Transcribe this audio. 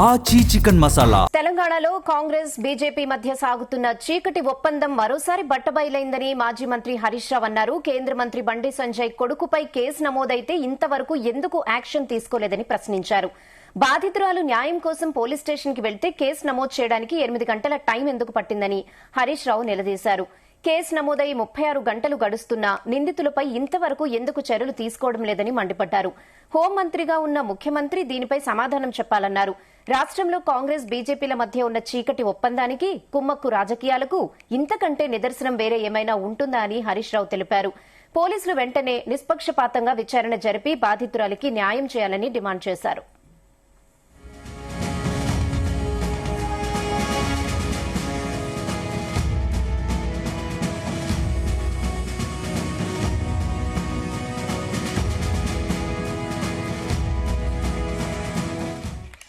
ఆచి చికెన్ మసాలా. తెలంగాణలో కాంగ్రెస్ బీజేపీ మధ్య సాగుతున్న చీకటి ఒప్పందం మరోసారి బట్టబయలైందని మాజీ మంత్రి హరీష్ రావు అన్నారు. కేంద్ర మంత్రి బండి సంజయ్ కొడుకుపై కేసు నమోదైతే ఇంతవరకు ఎందుకు యాక్షన్ తీసుకోలేదని ప్రశ్నించారు. బాధితురాలు న్యాయం కోసం పోలీస్ స్టేషన్ కి వెళ్తే కేసు నమోదు చేయడానికి 8 గంటల టైం ఎందుకు పట్టిందని హరీష్ రావు నిలదీశారు. కేసు నమోదై 36 గంటలు గడుస్తున్నా నిందితులపై ఇంతవరకు ఎందుకు చర్యలు తీసుకోవడం లేదని మండిపడ్డారు. హోంమంత్రిగా ఉన్న ముఖ్యమంత్రి దీనిపై సమాధానం చెప్పాలన్నారు. రాష్ట్రంలో కాంగ్రెస్ బీజేపీల మధ్య ఉన్న చీకటి ఒప్పందానికి, కుమ్మక్కు రాజకీయాలకు ఇంతకంటే నిదర్శనం వేరే ఏమైనా ఉంటుందా అని హరీష్ రావు తెలిపారు. పోలీసులు వెంటనే నిష్పక్షపాతంగా విచారణ జరిపి బాధితురాలికి న్యాయం చేయాలని డిమాండ్ చేశారు.